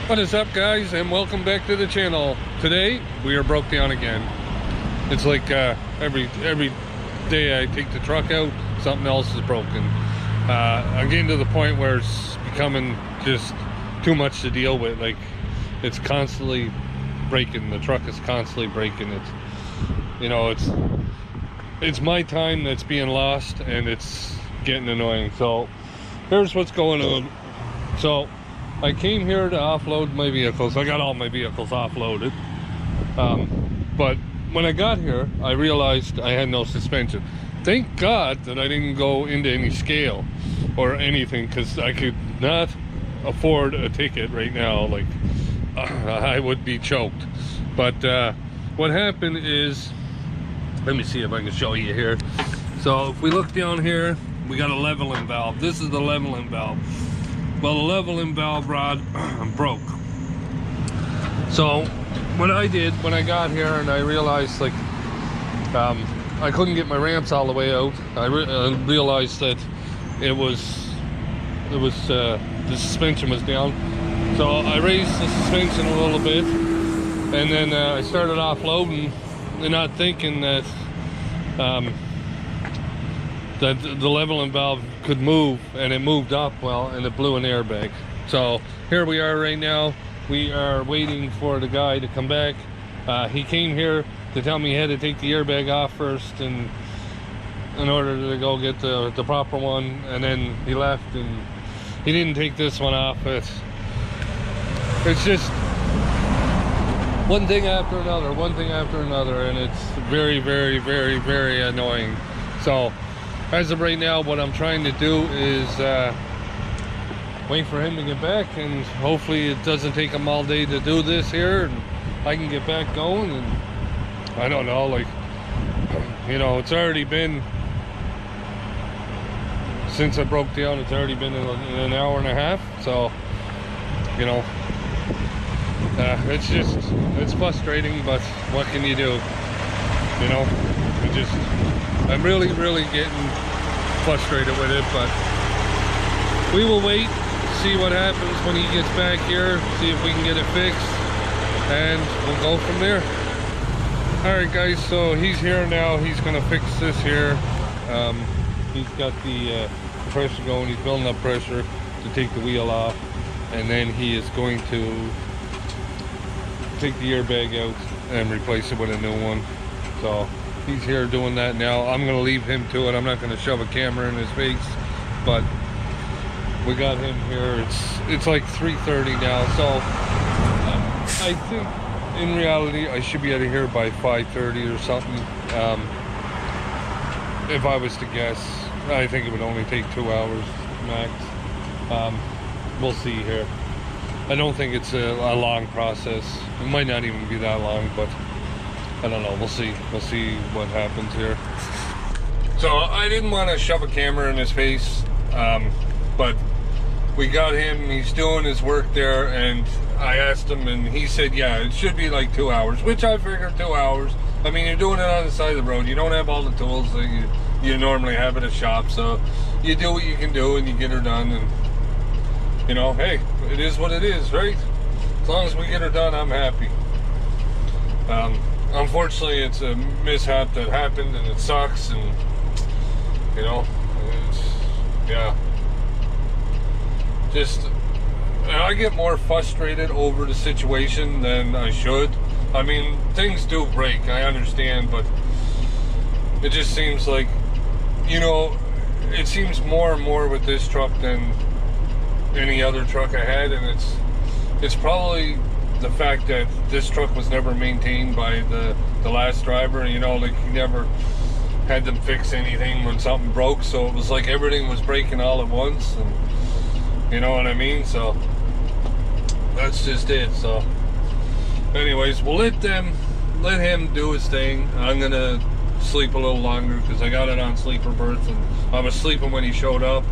What is up, guys, and welcome back to the channel. Today we are broke down again. It's like every day I take the truck out, something else is broken. I'm getting to the point where it's becoming just too much to deal with. Like, it's constantly breaking. The truck is constantly breaking. It's my time that's being lost, and it's getting annoying. So here's what's going on. So I came here to offload my vehicles. I got all my vehicles offloaded. But when I got here, I realized I had no suspension. Thank God that I didn't go into any scale or anything, because I could not afford a ticket right now. Like, I would be choked. But what happened is, let me see if I can show you here. So if we look down here, we got a leveling valve. This is the leveling valve. Well, the leveling valve rod broke. So what I did when I got here and I realized, like, I couldn't get my ramps all the way out. I realized that the suspension was down. So I raised the suspension a little bit, and then I started offloading, and not thinking that that the leveling valve could move, and it moved up, well, and it blew an airbag. So here we are right now. We are waiting for the guy to come back. He came here to tell me he had to take the airbag off first, and in order to go get the proper one, and then he left and he didn't take this one off. It's just one thing after another, and it's very, very, very, very annoying. So as of right now, what I'm trying to do is wait for him to get back, and hopefully it doesn't take him all day to do this here, and I can get back going. And I don't know, like, you know, it's already been, since I broke down, it's already been in an hour and a half. So, you know, it's frustrating, but what can you do? You know, I'm really, really getting frustrated with it, but we will wait, see what happens when he gets back here, see if we can get it fixed, and we'll go from there. Alright, guys, so he's here now. He's gonna fix this here. He's got the pressure going. He's building up pressure to take the wheel off, and then he is going to take the airbag out and replace it with a new one. So he's here doing that now. I'm gonna leave him to it. I'm not gonna shove a camera in his face, but we got him here. It's like 3:30 now, so I think in reality I should be out of here by 5:30 or something. If I was to guess, I think it would only take 2 hours max. We'll see here. I don't think it's a long process. It might not even be that long, but I don't know. We'll see what happens here. So I didn't want to shove a camera in his face, but we got him. He's doing his work there, and I asked him, and he said, yeah, it should be like 2 hours, which I figured 2 hours. I mean, you're doing it on the side of the road. You don't have all the tools that you normally have at a shop, so you do what you can do, and you get her done, and, you know, hey, it is what it is, right? As long as we get her done, I'm happy. Unfortunately, it's a mishap that happened, and it sucks, and, you know, yeah. I get more frustrated over the situation than I should. I mean, things do break, I understand, but it just seems like, you know, it seems more and more with this truck than any other truck I had, and it's probably the fact that this truck was never maintained by the last driver. You know, like, he never had them fix anything when something broke, so it was like everything was breaking all at once, and you know what I mean? So that's just it. So anyways, we'll let him do his thing. I'm gonna sleep a little longer because I got it on sleeper berth, and I was sleeping when he showed up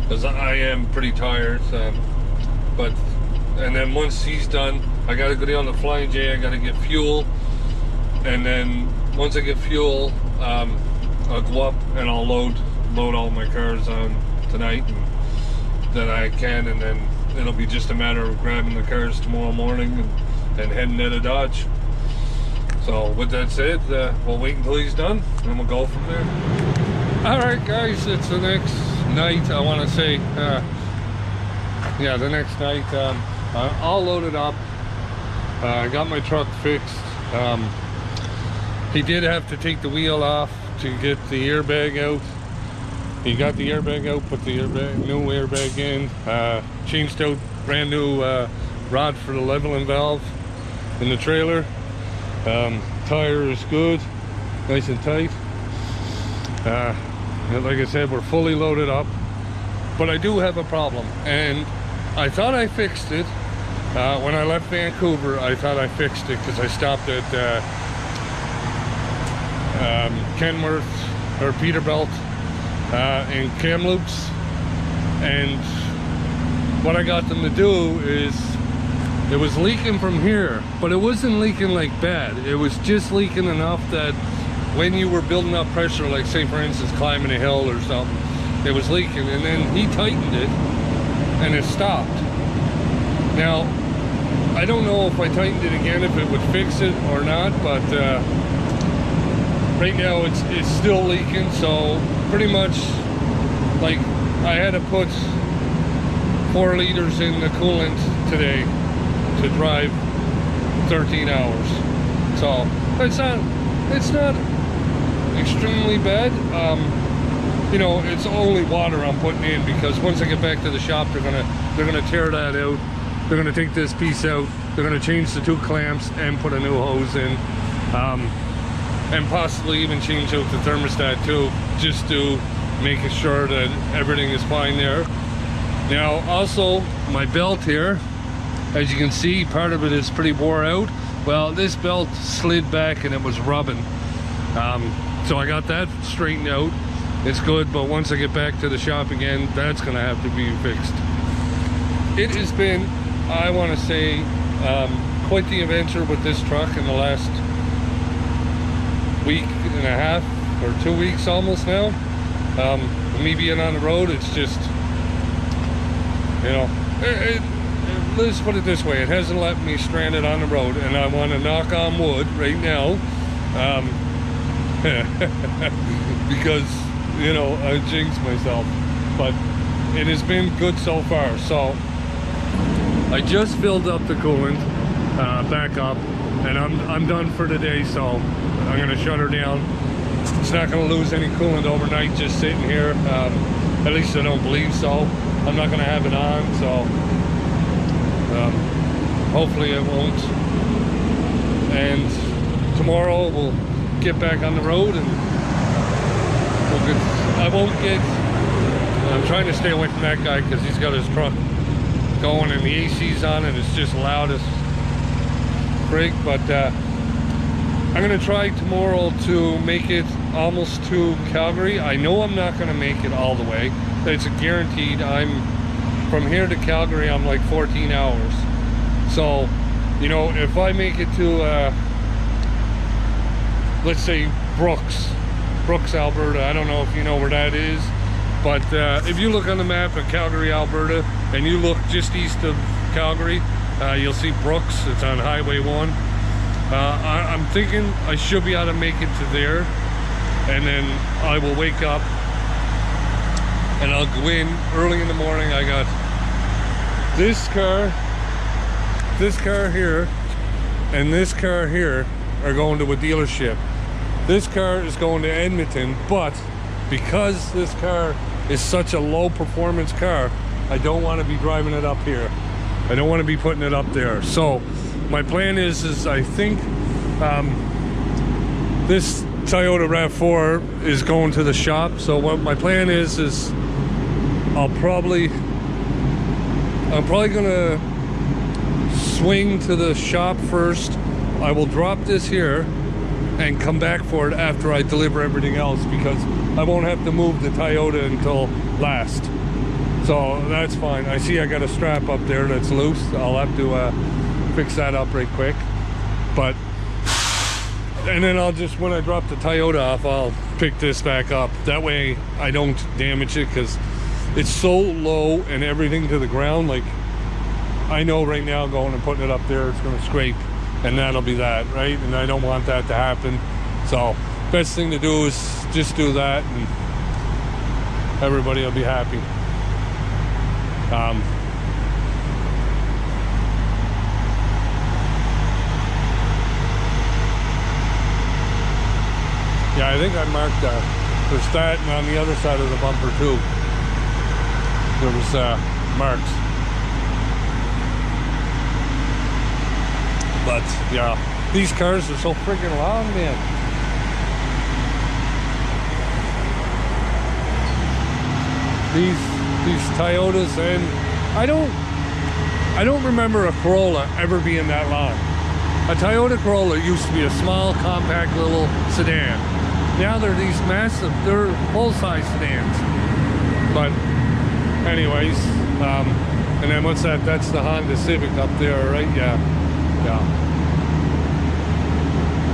because I am pretty tired. And then once he's done, I gotta go down to Flying J. I gotta get fuel, and then once I get fuel, I'll go up and I'll load all my cars on tonight, and that I can, and then it'll be just a matter of grabbing the cars tomorrow morning and heading out of Dodge. So with that said, we'll wait until he's done and we'll go from there. All right, guys, it's the next night. I want to say, yeah, the next night. All loaded up. I got my truck fixed. He did have to take the wheel off to get the airbag out. He got the airbag out, put the new airbag in, changed out brand new rod for the leveling valve in the trailer. Tire is good, nice and tight. Like I said, we're fully loaded up, but I do have a problem, and I thought I fixed it. When I left Vancouver, I thought I fixed it because I stopped at Kenworth or Peterbilt in Kamloops, and what I got them to do is, it was leaking from here, but it wasn't leaking like bad. It was just leaking enough that when you were building up pressure, like say for instance climbing a hill or something, it was leaking, and then he tightened it and it stopped. Now I don't know if I tightened it again if it would fix it or not, but right now it's still leaking. So pretty much, like, I had to put 4 liters in the coolant today to drive 13 hours. So it's not extremely bad. You know, it's only water I'm putting in, because once I get back to the shop, they're gonna tear that out. They're gonna take this piece out. They're gonna change the 2 clamps and put a new hose in, and possibly even change out the thermostat too, just to make sure that everything is fine there. Now also, my belt here, as you can see, part of it is pretty wore out. Well, this belt slid back and it was rubbing. So I got that straightened out. It's good, but once I get back to the shop again, that's gonna have to be fixed. It has been, I want to say, quite the adventure with this truck in the last week and a half or 2 weeks almost now. Me being on the road, it's just, you know, let's put it this way, it hasn't left me stranded on the road, and I want to knock on wood right now, because, you know, I jinxed myself, but it has been good so far. So I just filled up the coolant back up, and I'm done for today, so I'm gonna shut her down. It's not gonna lose any coolant overnight just sitting here, at least I don't believe so. I'm not gonna have it on, so hopefully it won't. And tomorrow we'll get back on the road, and I'm trying to stay away from that guy because he's got his truck going and the AC's on and it's just loud as frig. But I'm gonna try tomorrow to make it almost to Calgary. I know I'm not gonna make it all the way. It's a guaranteed. I'm from here to Calgary, I'm like 14 hours. So, you know, if I make it to let's say Brooks, Alberta, I don't know if you know where that is, but if you look on the map of Calgary, Alberta, and you look just east of Calgary, you'll see Brooks. It's on Highway 1. I'm thinking I should be able to make it to there, and then I will wake up and I'll go in early in the morning. I got this car here, and this car here are going to a dealership. This car is going to Edmonton, but because this car is such a low performance car, I don't want to be driving it up here. I don't want to be putting it up there. So my plan is I think this Toyota RAV4 is going to the shop. So what my plan is I'm probably gonna swing to the shop first. I will drop this here and come back for it after I deliver everything else, because I won't have to move the Toyota until last. So that's fine. I see I got a strap up there that's loose. I'll have to fix that up right quick. But, and then I'll just, when I drop the Toyota off, I'll pick this back up. That way I don't damage it, because it's so low and everything to the ground. Like, I know right now going and putting it up there, it's gonna scrape, and that'll be that, right? And I don't want that to happen. So best thing to do is just do that, and everybody will be happy. Yeah, I think I marked that. There's that, and on the other side of the bumper too, there was marks. But yeah, these cars are so freaking long, man. These Toyotas, and I don't remember a Corolla ever being that long. A Toyota Corolla used to be a small, compact little sedan. Now they're these massive, they're full-size sedans. But anyways, and then what's that? That's the Honda Civic up there, right? Yeah.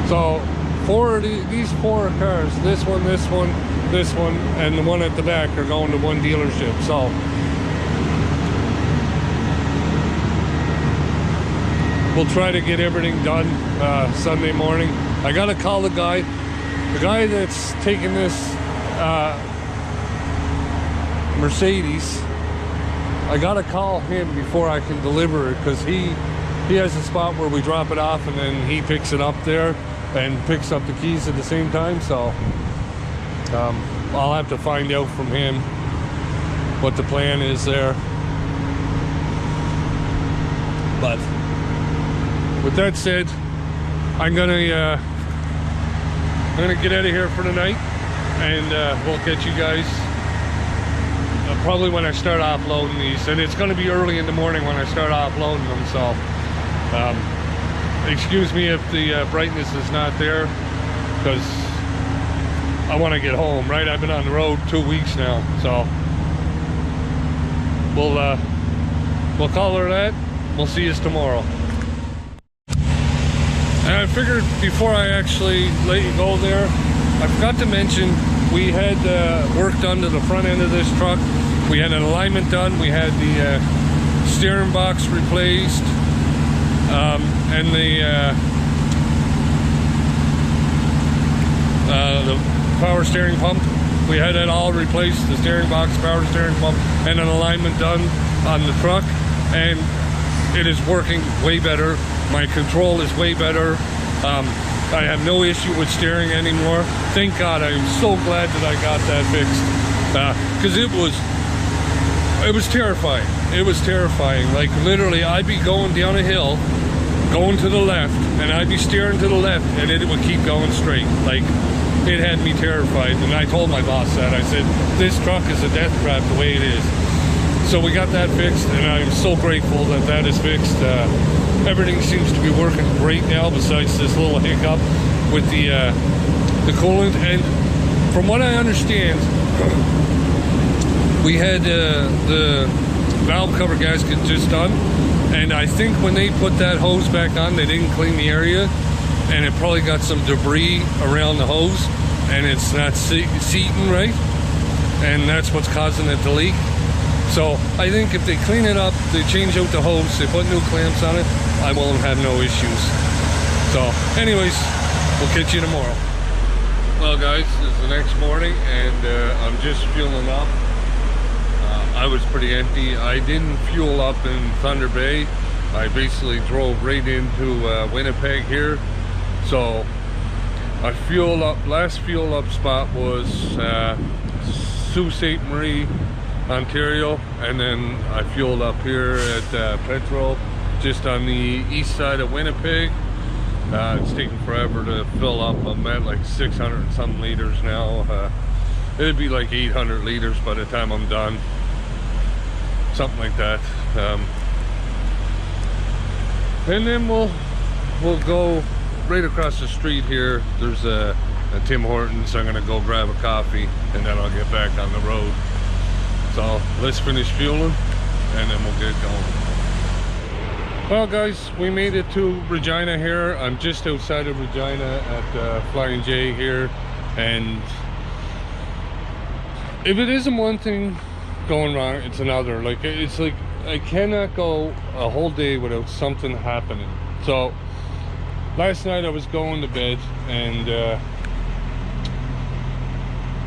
So these four cars, this one, and the one at the back are going to one dealership. So we'll try to get everything done Sunday morning. I gotta call the guy that's taking this Mercedes. I gotta call him before I can deliver it, because he has a spot where we drop it off and then he picks it up there and picks up the keys at the same time. So I'll have to find out from him what the plan is there. But with that said, I'm gonna get out of here for the night, and we'll catch you guys probably when I start offloading these. And it's gonna be early in the morning when I start offloading them, so excuse me if the brightness is not there, because I want to get home, right? I've been on the road 2 weeks now, so we'll call her that. We'll see you tomorrow. And I figured before I actually let you go there, I forgot to mention we had work done to the front end of this truck. We had an alignment done. We had the steering box replaced, and the power steering pump. We had it all replaced, the steering box, power steering pump, and an alignment done on the truck. And it is working way better. My control is way better. I have no issue with steering anymore. Thank God. I'm so glad that I got that fixed, because it was terrifying. It was terrifying. Like literally, I'd be going down a hill, going to the left, and I'd be steering to the left, and it would keep going straight. Like, it had me terrified. And I told my boss that. I said, this truck is a death trap the way it is. So we got that fixed, and I'm so grateful that that is fixed. Everything seems to be working great now, besides this little hiccup with the coolant. And from what I understand, we had the valve cover gasket just done, and I think when they put that hose back on, they didn't clean the area, and it probably got some debris around the hose, and it's not seating right, and that's what's causing it to leak. So I think if they clean it up, they change out the hose, they put new clamps on it, I won't have no issues. So anyways, we'll catch you tomorrow. Well guys, it's the next morning, and I'm just fueling up. I was pretty empty. I didn't fuel up in Thunder Bay. I basically drove right into Winnipeg here. So I fueled up, last fuel up spot was Sault Ste. Marie, Ontario, and then I fueled up here at Petro, just on the east side of Winnipeg. It's taking forever to fill up. I'm at like 600 and some liters now. It'd be like 800 liters by the time I'm done, something like that. And then we'll go right across the street here. There's a Tim Hortons. I'm gonna go grab a coffee, and then I'll get back on the road. So let's finish fueling, and then we'll get going. Well guys, we made it to Regina here. I'm just outside of Regina at Flying J here, and if it isn't one thing going wrong, it's another. Like, it's like I cannot go a whole day without something happening. So last night I was going to bed, and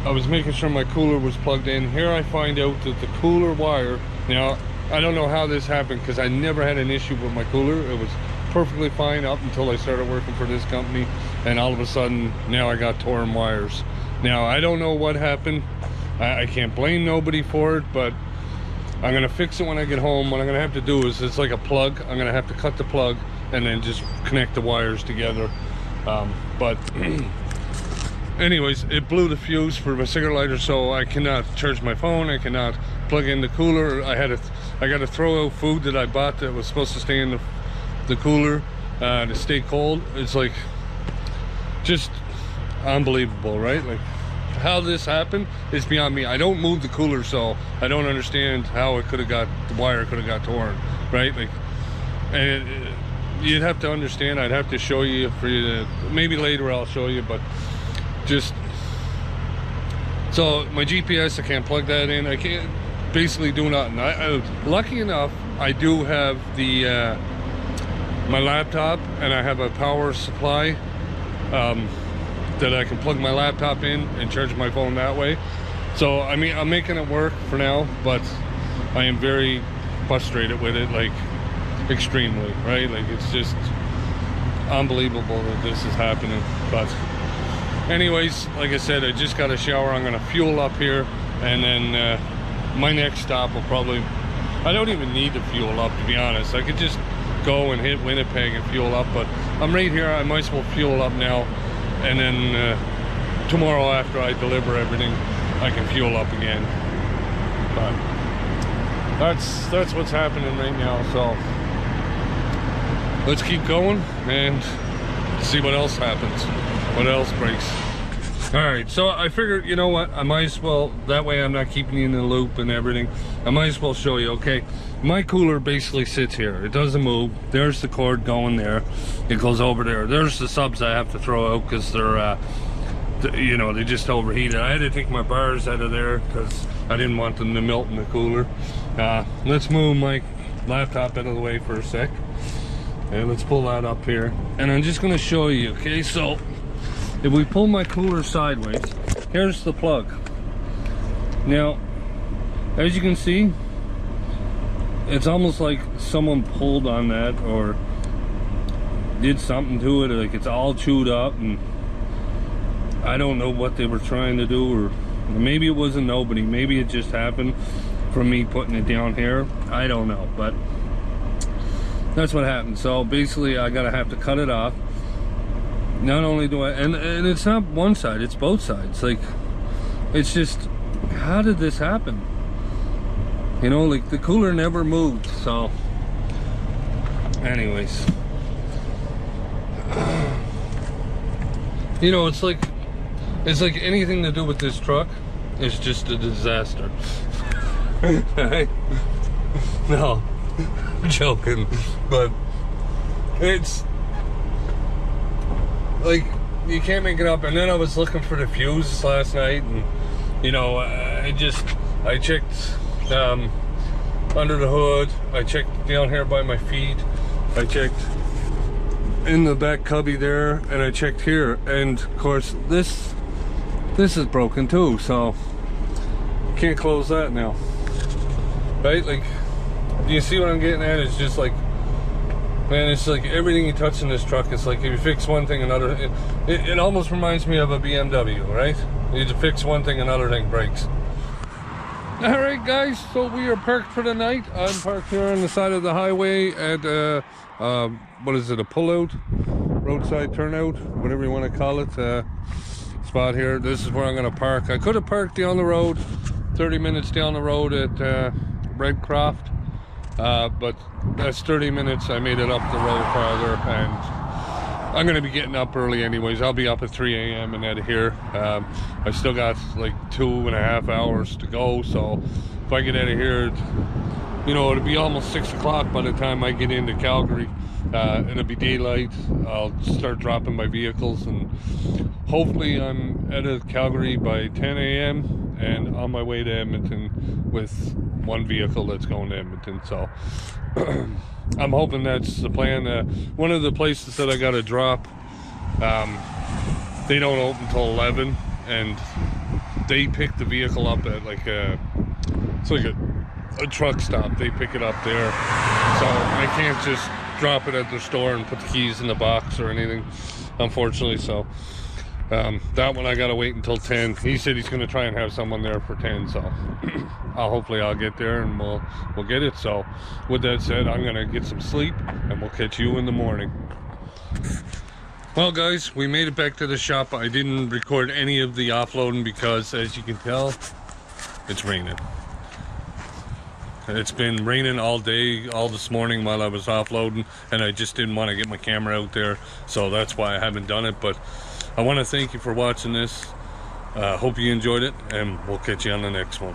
I was making sure my cooler was plugged in. Here I find out that the cooler wire, now I don't know how this happened, because I never had an issue with my cooler. It was perfectly fine up until I started working for this company, and all of a sudden now I got torn wires. Now I don't know what happened. I can't blame nobody for it, but I'm gonna fix it when I get home. What I'm gonna have to do is, it's like a plug. I'm gonna have to cut the plug and then just connect the wires together. But anyways, it blew the fuse for my cigarette lighter, so I cannot charge my phone. I cannot plug in the cooler. I got to throw out food that I bought that was supposed to stay in the cooler to stay cold. It's like just unbelievable, right? Like, how this happened is beyond me. I don't move the cooler, so I don't understand how it could have got, the wire could have got torn, right? Like, and you'd have to understand. I'd have to show you for you to, maybe later I'll show you, but just, so my GPS, I can't plug that in. I can't basically do nothing. Lucky enough, I do have the my laptop, and I have a power supply that I can plug my laptop in and charge my phone that way. So I mean, I'm making it work for now, but I am very frustrated with it, like extremely, right? Like, it's just unbelievable that this is happening. But anyways, like I said, I just got a shower. I'm gonna fuel up here, and then my next stop will probably, I don't even need to fuel up, to be honest. I could just go and hit Winnipeg and fuel up, but I'm right here. I might as well fuel up now, and then tomorrow after I deliver everything, I can fuel up again. But that's what's happening right now. So let's keep going and see what else happens, what else breaks. All right, so I figured, you know what, I might as well, that way I'm not keeping you in the loop and everything. I might as well show you. Okay, my cooler basically sits here. It doesn't move. There's the cord going there. It goes over there. There's the subs I have to throw out because they're, you know, they just overheated. I had to take my bars out of there because I didn't want them to melt in the cooler. Let's move my laptop out of the way for a sec. And let's pull that up here. And I'm just gonna show you, okay? So if we pull my cooler sideways, here's the plug. Now, as you can see, it's almost like someone pulled on that or did something to it. Like, it's all chewed up, and I don't know what they were trying to do, or maybe it wasn't nobody. Maybe it just happened from me putting it down here. I don't know, but that's what happened. So basically, I have to cut it off. Not only do I, and it's not one side, it's both sides. Like, it's just, how did this happen? You know, like, the cooler never moved. So anyways, you know, it's like anything to do with this truck is just a disaster. No, I'm joking, but it's like, you can't make it up. And then I was looking for the fuse last night, and you know, I checked under the hood, I checked down here by my feet, I checked in the back cubby there, and I checked here, and of course this is broken too, so can't close that now, right? Like, do you see what I'm getting at? It's just like, man, it's like everything you touch in this truck, it's like if you fix one thing, another, it almost reminds me of a BMW, right? You just fix one thing, another thing breaks. All right, guys, so we are parked for the night. I'm parked here on the side of the highway at what is it, a pullout, roadside turnout, whatever you want to call it, spot here. This is where I'm going to park. I could have parked down the road, 30 minutes down the road at Redcroft, but that's 30 minutes. I made it up the road farther, and I'm going to be getting up early anyways. I'll be up at 3 a.m. and out of here. I still got like 2.5 hours to go, so if I get out of here, you know, it'll be almost 6 o'clock by the time I get into Calgary. It'll be daylight. I'll start dropping my vehicles, and hopefully I'm out of Calgary by 10 a.m. and on my way to Edmonton with one vehicle that's going to Edmonton. So I'm hoping that's the plan. One of the places that I got to drop, they don't open till 11, and they pick the vehicle up at like it's like a truck stop. They pick it up there, so I can't just drop it at the store and put the keys in the box or anything, unfortunately. So that one I gotta wait until 10. He said he's gonna try and have someone there for 10, so hopefully I'll get there and we'll get it. So with that said, I'm gonna get some sleep and we'll catch you in the morning. Well guys, we made it back to the shop. I didn't record any of the offloading because, as you can tell, it's raining. It's been raining all day, all this morning while I was offloading, and I just didn't want to get my camera out there, so that's why I haven't done it. But I want to thank you for watching this. Hope you enjoyed it, and we'll catch you on the next one.